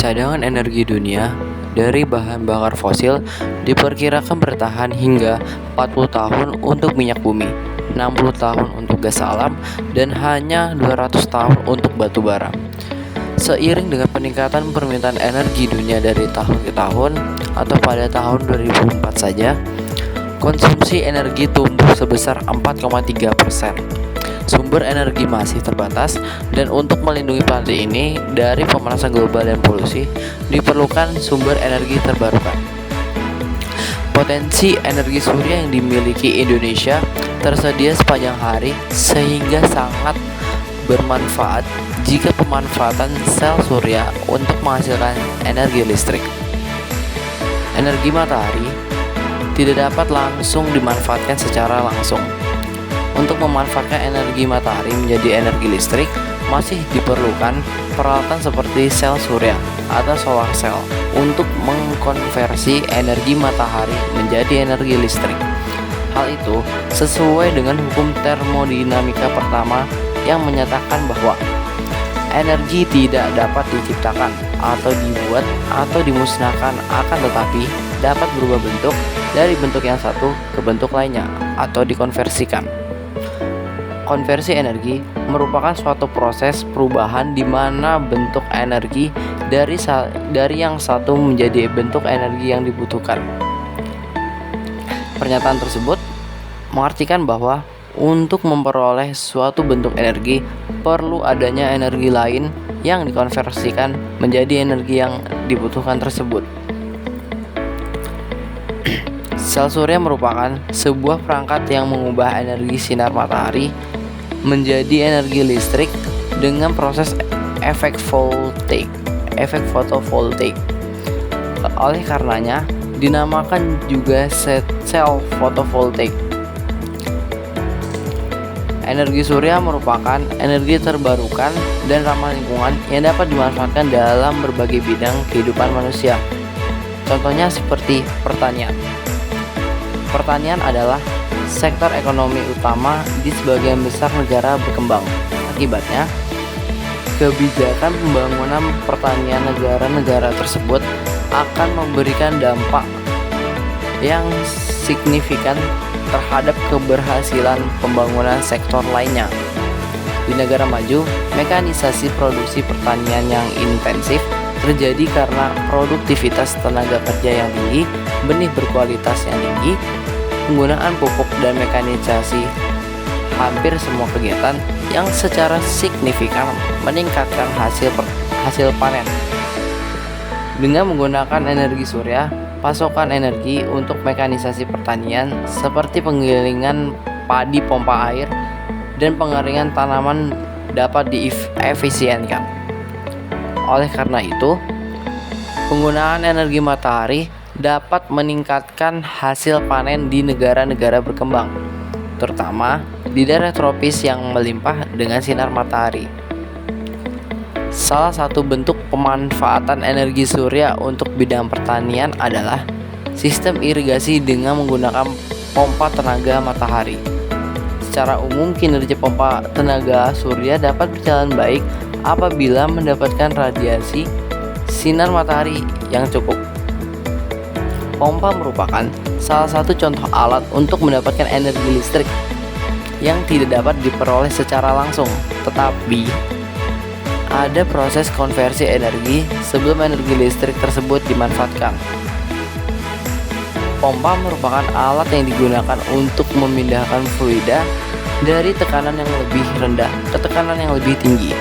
Cadangan energi dunia dari bahan bakar fosil diperkirakan bertahan hingga 40 tahun untuk minyak bumi, 60 tahun untuk gas alam, dan hanya 200 tahun untuk batu bara. Seiring dengan peningkatan permintaan energi dunia dari tahun ke tahun, atau pada tahun 2004 saja, konsumsi energi tumbuh sebesar 4,3%. Sumber energi masih terbatas, dan untuk melindungi planet ini dari pemanasan global dan polusi, diperlukan sumber energi terbarukan. Potensi energi surya yang dimiliki Indonesia tersedia sepanjang hari, sehingga sangat bermanfaat jika pemanfaatan sel surya untuk menghasilkan energi listrik. Energi matahari tidak dapat langsung dimanfaatkan secara langsung. Untuk memanfaatkan energi matahari menjadi energi listrik, masih diperlukan peralatan seperti sel surya atau solar cell untuk mengkonversi energi matahari menjadi energi listrik. Hal itu sesuai dengan hukum termodinamika pertama yang menyatakan bahwa energi tidak dapat diciptakan atau dibuat atau dimusnahkan, akan tetapi dapat berubah bentuk dari bentuk yang satu ke bentuk lainnya atau dikonversikan. Konversi energi merupakan suatu proses perubahan di mana bentuk energi dari yang satu menjadi bentuk energi yang dibutuhkan. Pernyataan tersebut mengartikan bahwa untuk memperoleh suatu bentuk energi perlu adanya energi lain yang dikonversikan menjadi energi yang dibutuhkan tersebut. Sel surya merupakan sebuah perangkat yang mengubah energi sinar matahari menjadi energi listrik dengan proses efek fotovoltaik. Oleh karenanya, dinamakan juga sel fotovoltaik. Energi surya merupakan energi terbarukan dan ramah lingkungan yang dapat dimanfaatkan dalam berbagai bidang kehidupan manusia. Contohnya seperti pertanian. Pertanian adalah sektor ekonomi utama di sebagian besar negara berkembang. Akibatnya, kebijakan pembangunan pertanian negara-negara tersebut akan memberikan dampak yang signifikan terhadap keberhasilan pembangunan sektor lainnya. Di negara maju, mekanisasi produksi pertanian yang intensif terjadi karena produktivitas tenaga kerja yang tinggi, benih berkualitas yang tinggi, penggunaan pupuk dan mekanisasi. Hampir semua kegiatan yang secara signifikan meningkatkan hasil panen. Dengan menggunakan energi surya, pasokan energi untuk mekanisasi pertanian seperti penggilingan padi pompa air dan pengeringan tanaman dapat diefisienkan. Oleh karena itu, penggunaan energi matahari dapat meningkatkan hasil panen di negara-negara berkembang, terutama di daerah tropis yang melimpah dengan sinar matahari. Salah satu bentuk pemanfaatan energi surya untuk bidang pertanian adalah sistem irigasi dengan menggunakan pompa tenaga matahari. Secara umum, kinerja pompa tenaga surya dapat berjalan baik apabila mendapatkan radiasi sinar matahari yang cukup. Pompa merupakan salah satu contoh alat untuk mendapatkan energi listrik yang tidak dapat diperoleh secara langsung, tetapi ada proses konversi energi sebelum energi listrik tersebut dimanfaatkan. Pompa merupakan alat yang digunakan untuk memindahkan fluida dari tekanan yang lebih rendah ke tekanan yang lebih tinggi,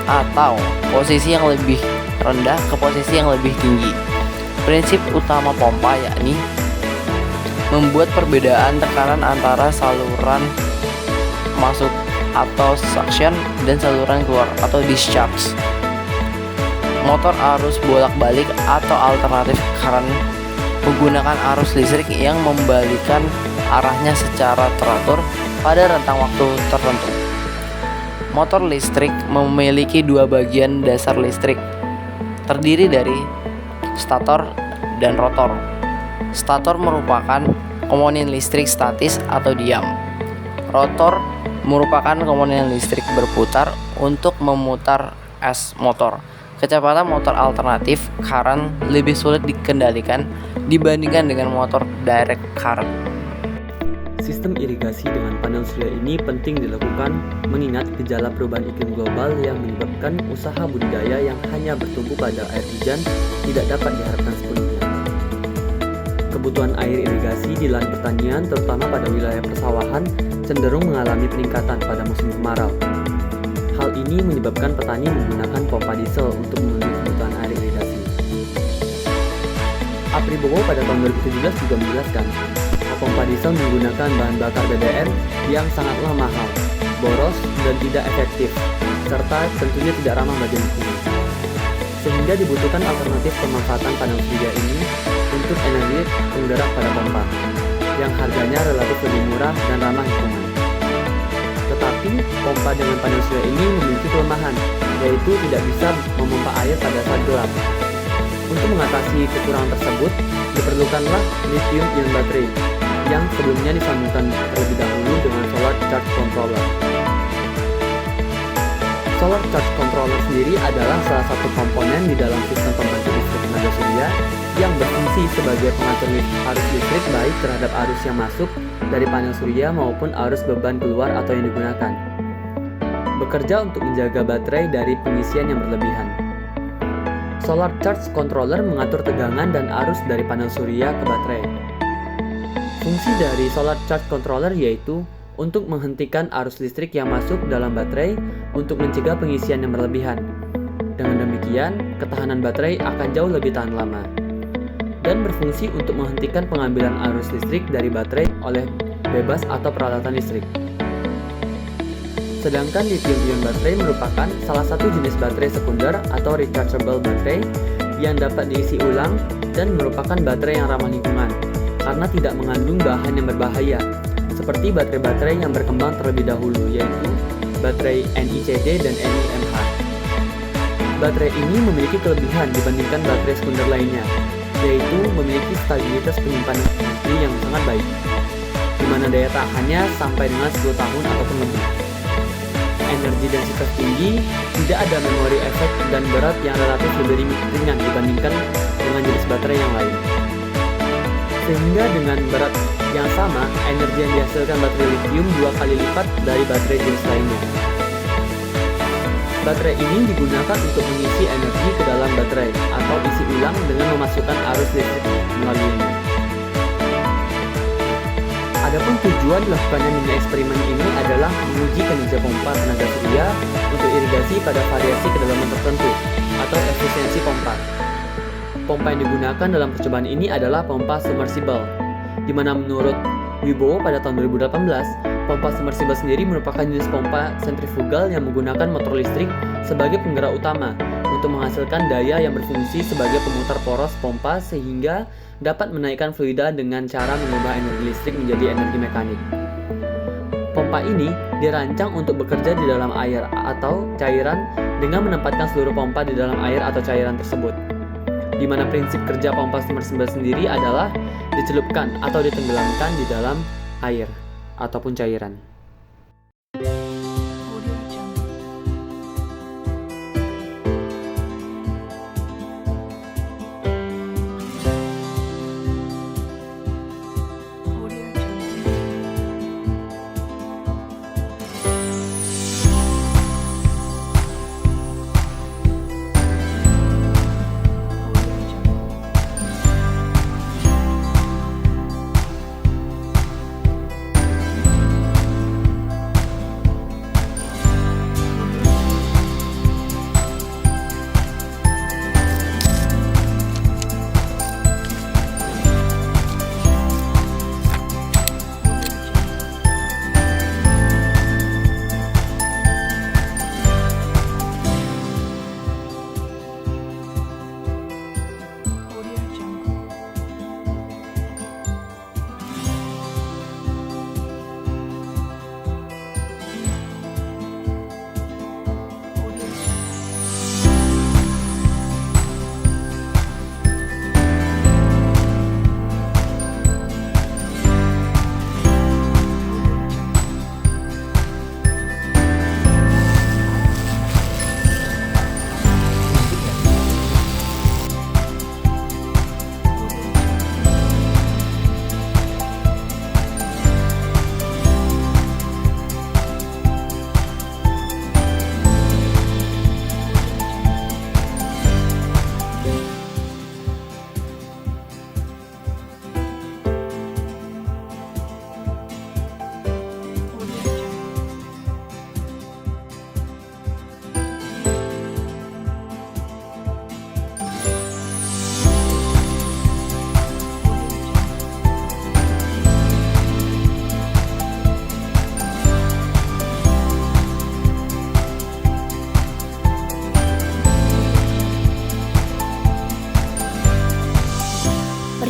atau posisi yang lebih rendah ke posisi yang lebih tinggi. Prinsip utama pompa yakni membuat perbedaan tekanan antara saluran masuk atau suction dan saluran keluar atau discharge. Motor arus bolak-balik atau alternatif current menggunakan arus listrik yang membalikkan arahnya secara teratur pada rentang waktu tertentu. Motor listrik memiliki dua bagian dasar listrik, terdiri dari stator dan rotor. Stator merupakan komponen listrik statis atau diam. Rotor merupakan komponen listrik berputar untuk memutar es motor. Kecepatan motor alternatif current lebih sulit dikendalikan dibandingkan dengan motor direct current. Sistem irigasi dengan panel surya ini penting dilakukan mengingat gejala perubahan iklim global yang menyebabkan usaha budidaya yang hanya bertumpu pada air hujan tidak dapat diharapkan sepenuhnya. Kebutuhan air irigasi di lahan pertanian, terutama pada wilayah persawahan, cenderung mengalami peningkatan pada musim kemarau. Hal ini menyebabkan petani menggunakan pompa diesel untuk memenuhi kebutuhan air irigasi. Apribowo pada tahun 2017 juga menjelaskan, pompa diesel menggunakan bahan bakar BBM yang sangatlah mahal, boros, dan tidak efektif, serta tentunya tidak ramah bagi lingkungan. Sehingga dibutuhkan alternatif pemanfaatan panel surya ini untuk energi penggerak pada pompa, yang harganya relatif lebih murah dan ramah lingkungan. Tetapi, pompa dengan panel surya ini memiliki kelemahan, yaitu tidak bisa memompa air pada saat gelap. Untuk mengatasi kekurangan tersebut, diperlukanlah lithium-ion baterai yang sebelumnya disambungkan terlebih dahulu dengan solar charge controller. Solar charge controller sendiri adalah salah satu komponen di dalam sistem pembangkit listrik tenaga surya yang berfungsi sebagai pengatur arus listrik baik terhadap arus yang masuk dari panel surya maupun arus beban keluar atau yang digunakan. Bekerja untuk menjaga baterai dari pengisian yang berlebihan. Solar charge controller mengatur tegangan dan arus dari panel surya ke baterai. Fungsi dari solar charge controller yaitu untuk menghentikan arus listrik yang masuk dalam baterai untuk mencegah pengisian yang berlebihan. Dengan demikian, ketahanan baterai akan jauh lebih tahan lama. Dan berfungsi untuk menghentikan pengambilan arus listrik dari baterai oleh bebas atau peralatan listrik. Sedangkan lithium-ion baterai merupakan salah satu jenis baterai sekunder atau rechargeable baterai yang dapat diisi ulang dan merupakan baterai yang ramah lingkungan karena tidak mengandung bahan yang berbahaya, seperti baterai-baterai yang berkembang terlebih dahulu, yaitu baterai NiCd dan NiMH. Baterai ini memiliki kelebihan dibandingkan baterai sekunder lainnya, yaitu memiliki stabilitas penyimpanan energi yang sangat baik, di mana daya tahannya sampai dengan 10 tahun ataupun lebih. Energi densitas tinggi, tidak ada memori efek dan berat yang relatif lebih ringan dibandingkan dengan jenis baterai yang lain. Sehingga dengan berat yang sama, energi yang dihasilkan baterai lithium 2 kali lipat dari baterai jenis lainnya. Baterai ini digunakan untuk mengisi energi ke dalam baterai atau isi ulang dengan memasukkan arus listrik melaluinya. Adapun tujuan dilakukannya mini eksperimen ini adalah menguji kinerja pompa tenaga surya untuk irigasi pada variasi kedalaman tertentu atau efisiensi pompa. Pompa yang digunakan dalam percobaan ini adalah pompa submersible, di mana menurut Wibowo pada tahun 2018, pompa submersible sendiri merupakan jenis pompa sentrifugal yang menggunakan motor listrik sebagai penggerak utama untuk menghasilkan daya yang berfungsi sebagai pemutar poros pompa sehingga dapat menaikkan fluida dengan cara mengubah energi listrik menjadi energi mekanik. Pompa ini dirancang untuk bekerja di dalam air atau cairan dengan menempatkan seluruh pompa di dalam air atau cairan tersebut. Di mana prinsip kerja pompa submersible sendiri adalah dicelupkan atau ditenggelamkan di dalam air ataupun cairan.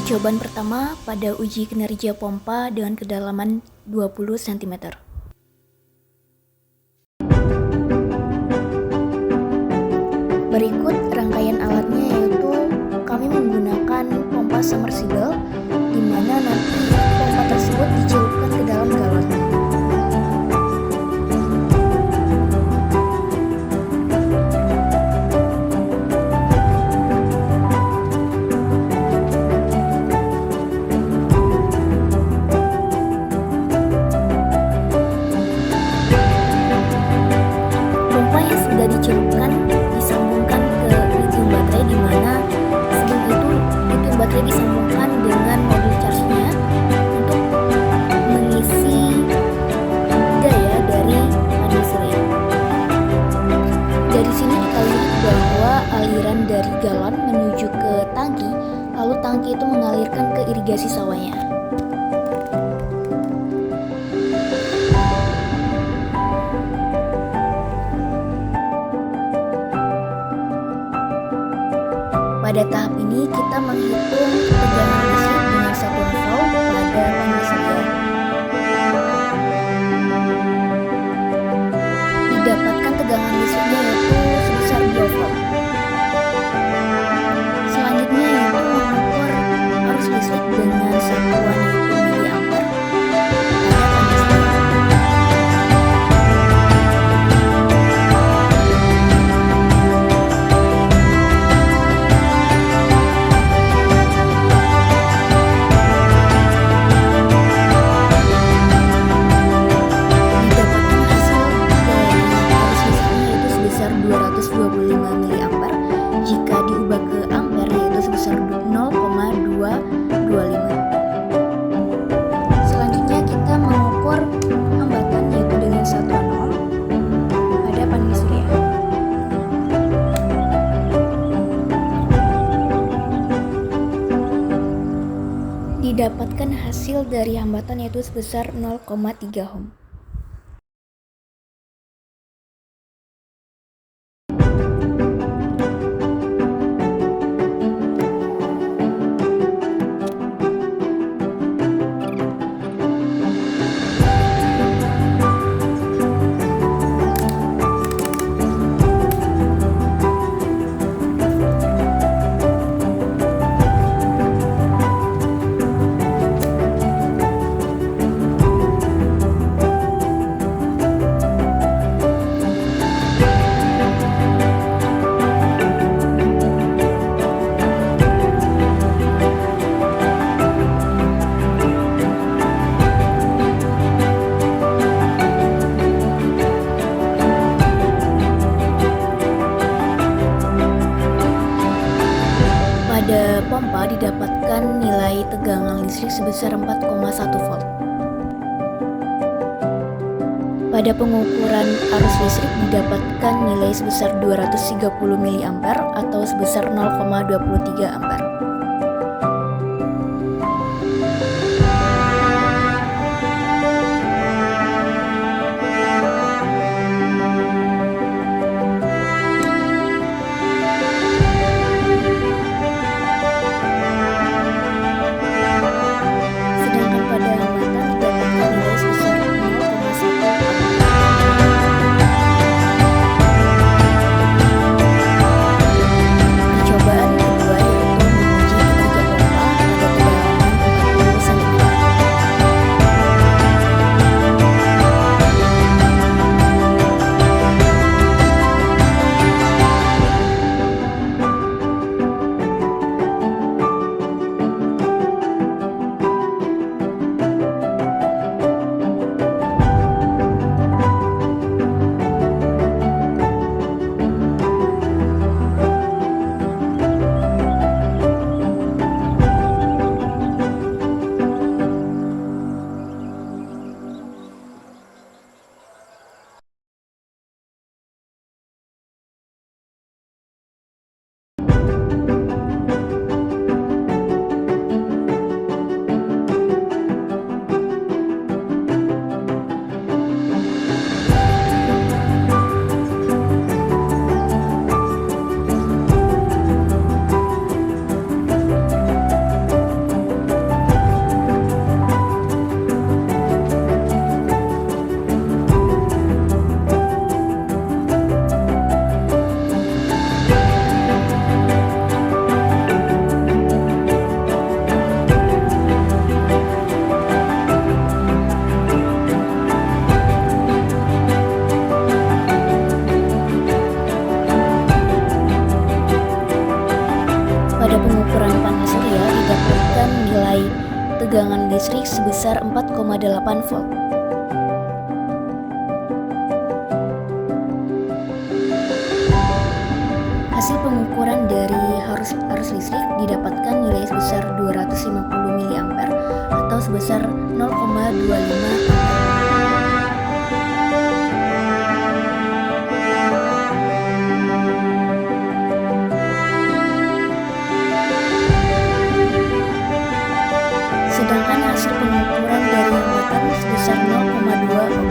Percobaan pertama pada uji kinerja pompa dengan kedalaman 20 cm. Berikut rangkaian alatnya, yaitu kami menggunakan pompa submersible, di mana nanti pompa tersebut dicelupkan ke dalam galon. Pompa yang sudah dicelupkan disambungkan ke lithium baterai, di mana sebelum itu lithium baterai disambungkan dengan mobil charge-nya untuk mengisi daya dari panel surya. Dari sini kita lihat bahwa aliran dari galon menuju ke tangki, lalu tangki itu mengalirkan ke irigasi sawahnya. Pada tahap ini kita menghitung tegangan listrik dengan satuan volt pada panel surya. Didapatkan tegangan listriknya yaitu sebesar 2 volt. Selanjutnya yaitu mengukur arus listrik dengan satuan yaitu miliampere pada panel surya. Didapatkan hasil dari arus listriknya yaitu sebesar 225 mA jika diubah ke ampere yaitu sebesar 0,225. Selanjutnya kita mengukur hambatan yaitu dengan satuan ohm pada panel surya. Didapatkan hasil dari hambatan yaitu sebesar 0,3 ohm. Pada pompa didapatkan nilai tegangan listrik sebesar 4,1 volt. Pada pengukuran arus listrik didapatkan nilai sebesar 230 mA atau sebesar 0,23 ampere. Sedangkan pada hambatan didapatkan nilai sebesar 0,1 ampere. Percobaan kedua yaitu tegangan listrik sebesar 4,8 volt. Hasil pengukuran dari arus listrik didapatkan nilai sebesar 250 mA atau sebesar 0,25 ampere. Sedangkan hasil pengukuran dari hambatan sebesar 0,2 ohm.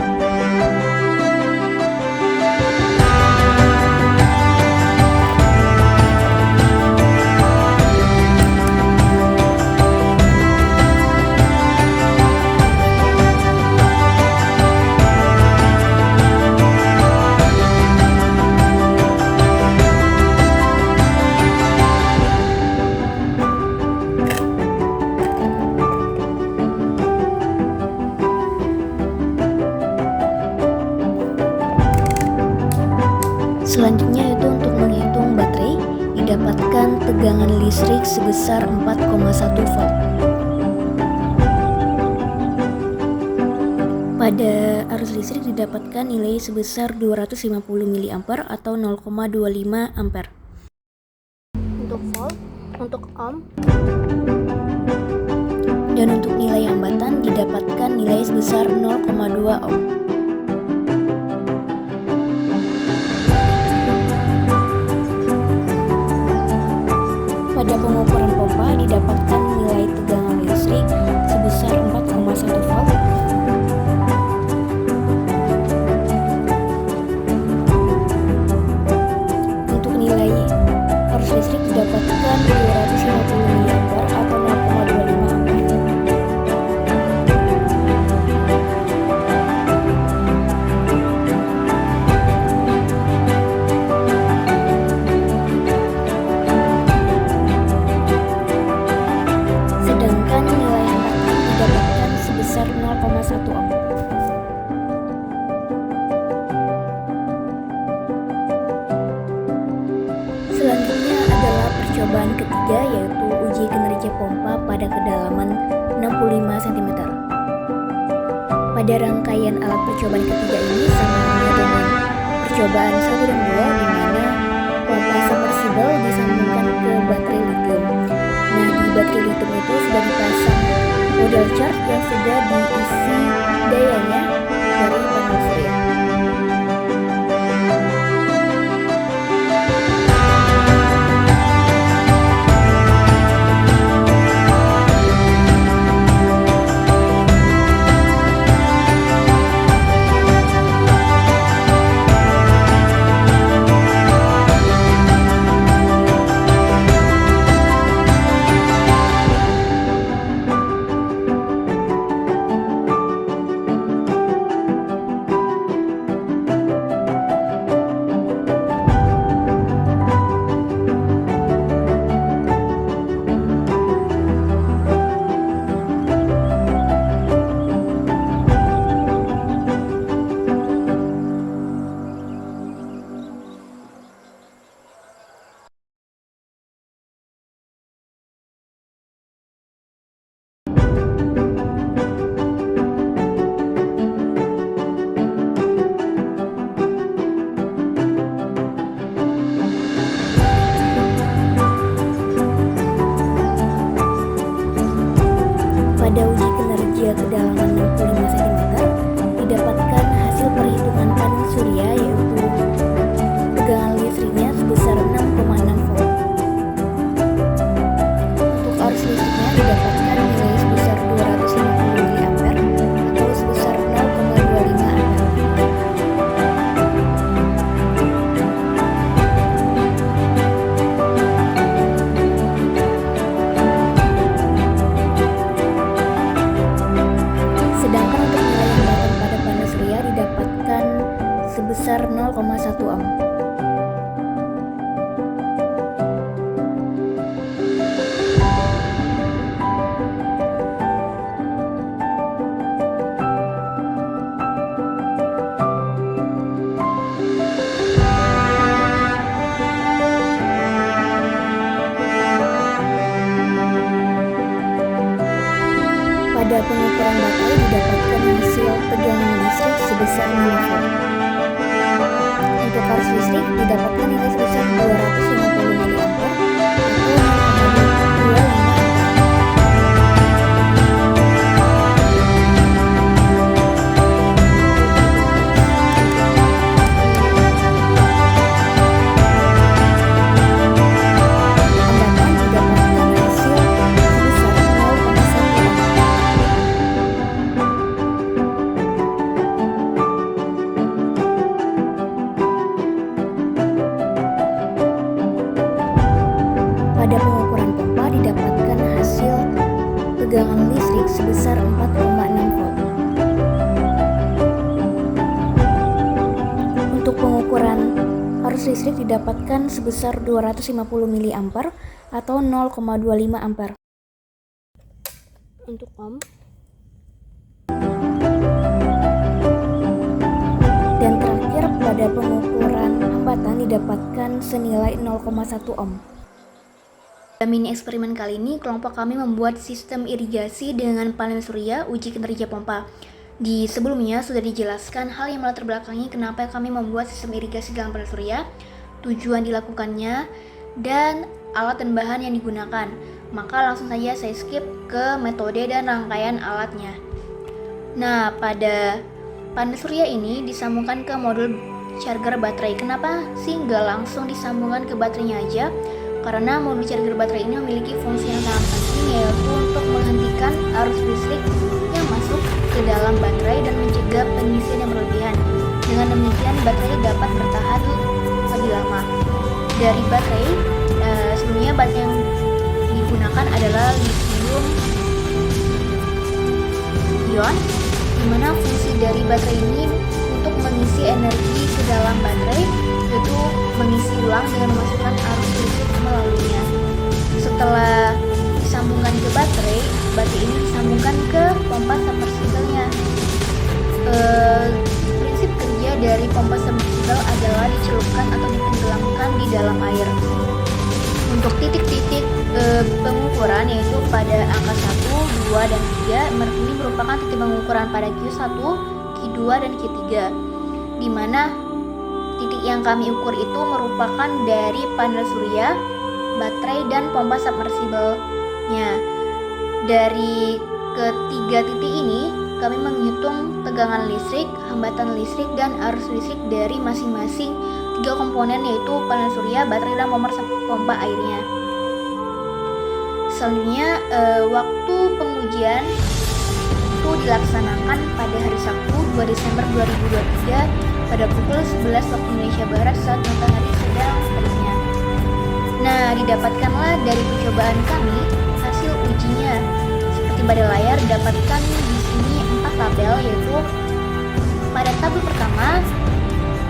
Selanjutnya itu untuk menghitung baterai, didapatkan tegangan listrik sebesar 4,1 volt. Pada arus listrik didapatkan nilai sebesar 250 mA atau 0,25 ampere. Untuk volt, untuk ohm, dan untuk nilai hambatan didapatkan nilai sebesar 0,2 ohm. Pada pengukuran pompa didapatkan nilai tegangan listrik sebesar 4,1 volt. Untuk nilai arus listrik didapatkan 250 mA atau 0,25 ampere. Sedangkan nilai hambatan didapatkan sebesar 0,1 ohm. Selanjutnya adalah percobaan ketiga, yaitu uji kinerja pompa pada kedalaman 65 cm. Pada rangkaian alat percobaan ketiga ini sama halnya dengan percobaan 1 dan 2, di mana pompa submersible disambungkan ke baterai lithium. Nah, di baterai lithium itu sudah dipasang model charge yang sudah diisi dayanya dari panel surya. Pada pengukuran baterai didapatkan hasil tegangan listrik sebesar 5 volt. Untuk arus listrik didapatkan nilai sebesar 250 mA atau 0,25 Hambatan didapatkan hasil sebesar 0,1 ohm. Pada pengukuran pompa didapatkan hasil tegangan listrik sebesar 4,6 volt. Untuk pengukuran arus listrik didapatkan sebesar 250 mA atau 0,25 ampere. Untuk ohm dan terakhir pada pengukuran hambatan didapatkan senilai 0,1 ohm. Dalam mini eksperimen kali ini, kelompok kami membuat sistem irigasi dengan panel surya uji kinerja pompa. Di sebelumnya sudah dijelaskan hal yang melatar belakangi kenapa kami membuat sistem irigasi dengan panel surya, tujuan dilakukannya, dan alat dan bahan yang digunakan. Maka langsung saja saya skip ke metode dan rangkaian alatnya. Nah, pada panel surya ini disambungkan ke modul charger baterai. Kenapa sih nggak langsung disambungkan ke baterainya aja? Karena modul charger baterai ini memiliki fungsi yang sangat penting, yaitu untuk menghentikan arus listrik yang masuk ke dalam baterai dan mencegah pengisian yang berlebihan. Dengan demikian baterai dapat bertahan lebih lama. Dari baterai, sebelumnya baterai yang digunakan adalah lithium ion, di mana fungsi dari baterai ini untuk mengisi energi ke dalam baterai, yaitu mengisi ulang dengan memasukkan arus listrik melaluinya. Setelah disambungkan ke baterai ini disambungkan ke pompa submersible-nya. Prinsip kerja dari pompa submersible adalah dicelupkan atau ditenggelamkan di dalam air. Untuk titik-titik pengukuran yaitu pada angka 1, 2, dan 3, ini merupakan titik pengukuran pada Q1, Q2, dan Q3, di mana titik yang kami ukur itu merupakan dari panel surya, baterai, dan pompa submersible-nya. Dari ketiga titik ini, kami menghitung tegangan listrik, hambatan listrik, dan arus listrik dari masing-masing tiga komponen, yaitu panel surya, baterai, dan pompa airnya. Selanjutnya, waktu pengujian itu dilaksanakan pada hari Sabtu 2 Desember 2023 pada pukul 11 waktu Indonesia Barat saat matahari sedang teriknya. Nah, didapatkanlah dari percobaan kami hasil ujinya. Seperti pada layar, dapatkan di sini 4 tabel, yaitu pada tabel pertama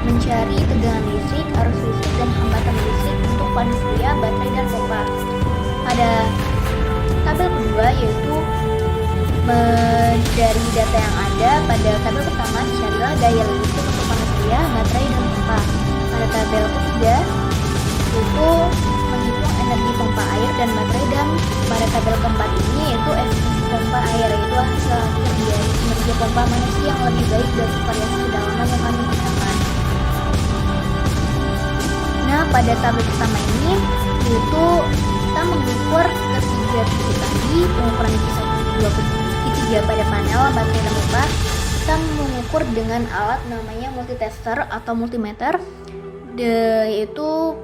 mencari tegangan listrik, arus listrik, dan hambatan listrik untuk panel surya, baterai, dan pompa. Pada tabel kedua yaitu dari data yang ada pada tabel pertama dicarilah daya listrik untuk panel surya, baterai, dan pompa. Pada tabel ketiga itu menghitung energi pompa air dan baterai, dan pada tabel keempat ini yaitu efisiensi pompa air, yaitu hasil akhir dari kinerja pompa mana sih yang lebih baik dari variasi kedalaman yang kami gunakan. Nah, pada tabel pertama ini yaitu kita mengukur ketiga titik tadi, pengukuran Q1, Q2, Q3 pada panel, baterai, dan pompa. Kita mengukur dengan alat namanya multitester atau multimeter, yaitu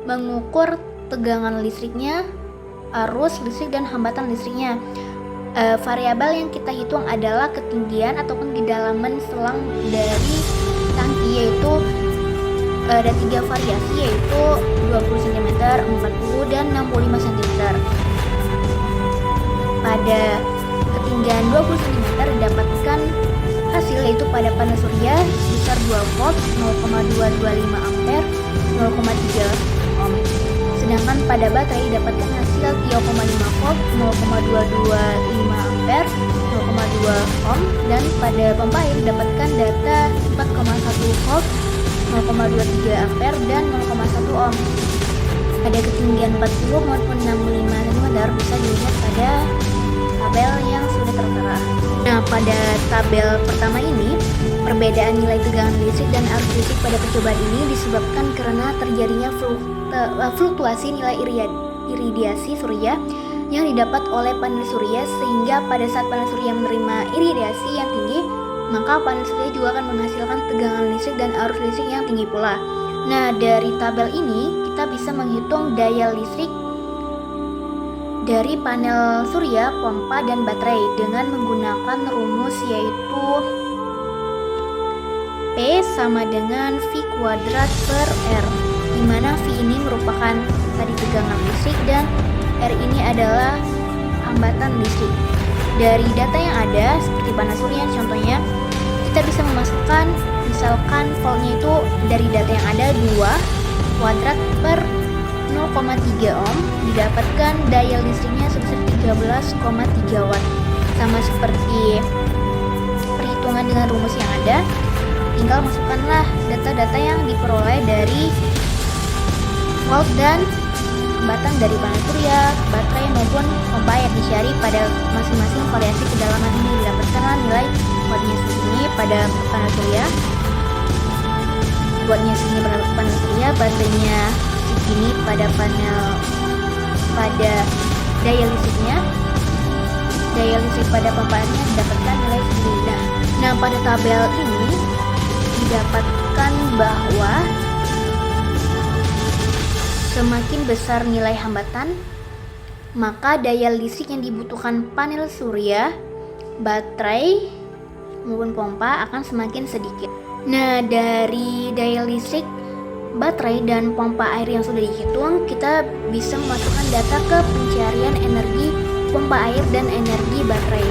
mengukur tegangan listriknya, arus listrik, dan hambatan listriknya. Variabel yang kita hitung adalah ketinggian ataupun kedalaman selang dari tangki, yaitu ada 3 variasi, yaitu 20 cm, 40, dan 65 cm. Pada ketinggian 20 cm didapatkan hasil yaitu pada panel surya sebesar 2 volt, 0,225 ampere, 0,3 ohm. Sedangkan pada baterai didapatkan hasil 3,5 volt, 0,225 ampere, 0,2 ohm, dan pada pompa air didapatkan data 4,1 volt, 0,23 ampere, dan 0,1 ohm. Pada ketinggian 40 maupun 65 cm bisa dilihat pada tabel yang sudah tertera. Nah, pada tabel pertama ini, perbedaan nilai tegangan listrik dan arus listrik pada percobaan ini disebabkan karena terjadinya fluktuasi nilai iridiasi surya yang didapat oleh panel surya, sehingga pada saat panel surya menerima iridiasi yang tinggi, maka panel surya juga akan menghasilkan tegangan listrik dan arus listrik yang tinggi pula. Nah, dari tabel ini kita bisa menghitung daya listrik dari panel surya, pompa, dan baterai dengan menggunakan rumus yaitu P sama dengan V kuadrat per R, di mana V ini merupakan tadi tegangan listrik dan R ini adalah hambatan listrik. Dari data yang ada, seperti panel surya contohnya, kita bisa memasukkan misalkan voltnya itu dari data yang ada 2 kuadrat per 0,3 ohm, didapatkan daya listriknya sebesar 13,3 watt. Sama seperti perhitungan dengan rumus yang ada, tinggal masukkanlah data-data yang diperoleh dari volt dan hambatan dari panel surya, baterai maupun pompa air, dicari pada masing-masing variasi kedalaman ini. Didapatkanlah nilai wattnya segini pada panel surya, wattnya segini pada panel surya, baterainya segini pada daya listriknya, daya listrik pada pompa airnya didapatkan nilai segini. Nah, pada tabel ini didapatkan bahwa semakin besar nilai hambatan, maka daya listrik yang dibutuhkan panel surya, baterai, maupun pompa akan semakin sedikit. Nah, dari daya listrik, baterai, dan pompa air yang sudah dihitung, kita bisa memasukkan data ke pencarian energi pompa air dan energi baterai.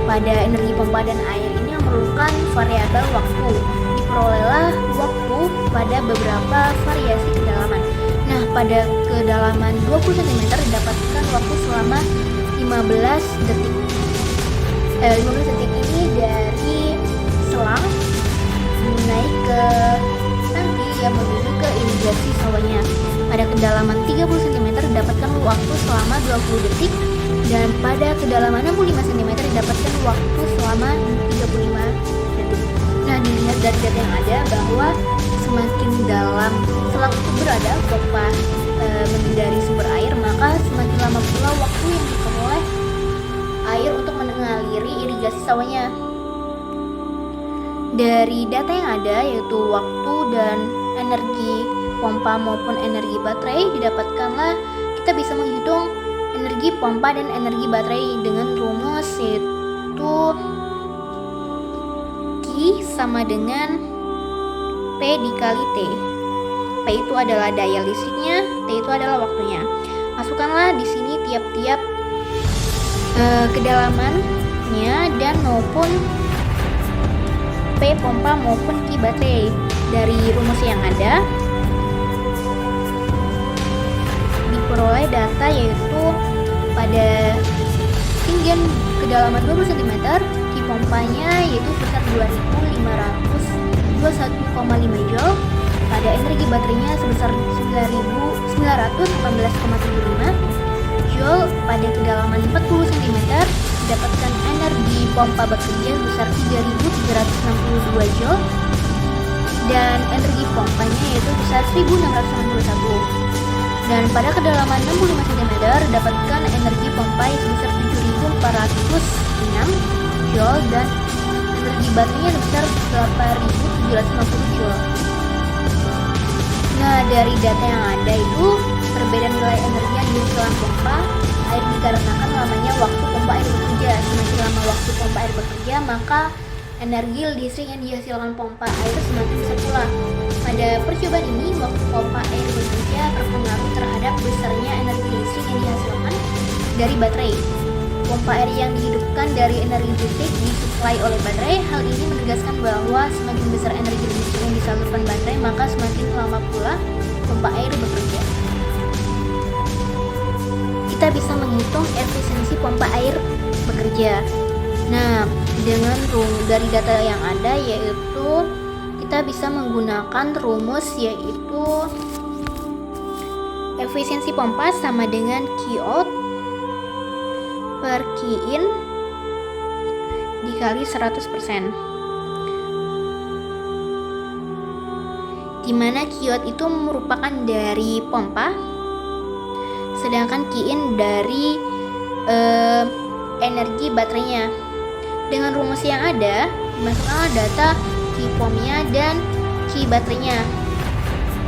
Pada energi pompa dan air ini memerlukan variabel waktu. Diperolehlah waktu pada beberapa variasi kedalaman. Nah, pada kedalaman 20 cm didapatkan waktu selama 15 detik. 15 detik ini dari selang naik ke tangki yang menuju ke irigasi sawahnya. Pada kedalaman 30 cm didapatkan waktu selama 20 detik, dan pada kedalaman 65 cm didapatkan waktu selama 35 detik. Nah, dilihat dari data yang ada bahwa semakin dalam selang itu berada pompa dari sumber air, maka semakin lama pula waktu yang diperoleh air untuk mengaliri irigasi sawahnya. Dari data yang ada, yaitu waktu dan energi pompa maupun energi baterai, didapatkanlah kita bisa menghitung energi pompa dan energi baterai dengan rumus yaitu Q sama dengan P dikali T. P itu adalah daya listriknya, T itu adalah waktunya. Masukkanlah di sini tiap-tiap kedalamannya dan maupun P pompa maupun Q baterai. Dari rumus yang ada diperoleh data yaitu pada ketinggian kedalaman 20 cm, Q pompanya yaitu sebesar 2521,5 joule, pada energi baterainya sebesar 9918,75 joule. Pada kedalaman 40 cm didapatkan energi pompa bekerja sebesar 3362 joule, dan energi pompanya yaitu sebesar 1691. Dan pada kedalaman 65 cm didapatkan energi pompa yang sebesar 7406 joule, dan energi baterainya sebesar 8750 joule. Nah, dari data yang ada itu perbedaan nilai energi yang dihasilkan pompa air dikarenakan lamanya waktu pompa air bekerja. Semakin lama waktu pompa air bekerja, maka energi listrik yang dihasilkan pompa air semakin besar pula. Pada percobaan ini, waktu pompa air bekerja berpengaruh terhadap besarnya energi listrik yang dihasilkan dari baterai. Pompa air yang dihidupkan dari energi listrik disuplai oleh baterai. Hal ini menegaskan bahwa semakin besar energi listrik yang disalurkan baterai, maka semakin lama pula pompa air bekerja. Kita bisa menghitung efisiensi pompa air bekerja. Nah, dengan dari data yang ada, yaitu kita bisa menggunakan rumus yaitu efisiensi pompa sama dengan Q out per Q in dikali 100%. Di mana kiot itu merupakan dari pompa, sedangkan Qin dari energi baterainya. Dengan rumus yang ada, masukkanlah data Q pomnya dan Q baterainya.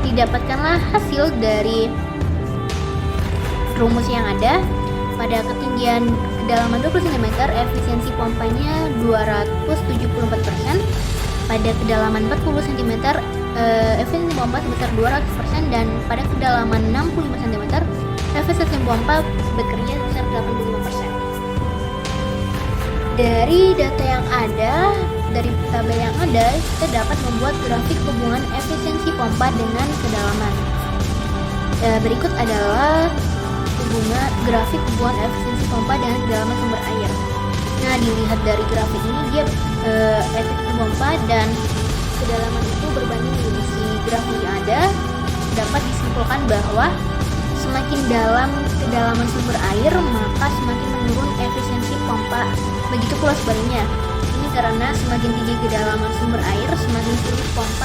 Didapatkanlah hasil dari rumus yang ada. Pada ketinggian kedalaman 20 cm, efisiensi pompanya 274%. Pada kedalaman 40 cm, efisiensi pompa sebesar 200%, dan pada kedalaman 65 cm, efisiensi pompa bekerja sebesar 85%. Dari data yang ada, dari tabel yang ada, kita dapat membuat grafik hubungan efisiensi pompa dengan kedalaman. Berikut adalah grafik hubungan efisiensi pompa dengan kedalaman sumber air. Nah, dilihat dari grafik ini, dia efisiensi pompa dan kedalaman itu berbanding. Si grafik yang ada dapat disimpulkan bahwa semakin dalam kedalaman sumber air, maka semakin menurun efisiensi pompa. Begitu pula sebaliknya. Ini karena semakin tinggi kedalaman sumber air, semakin sulit pompa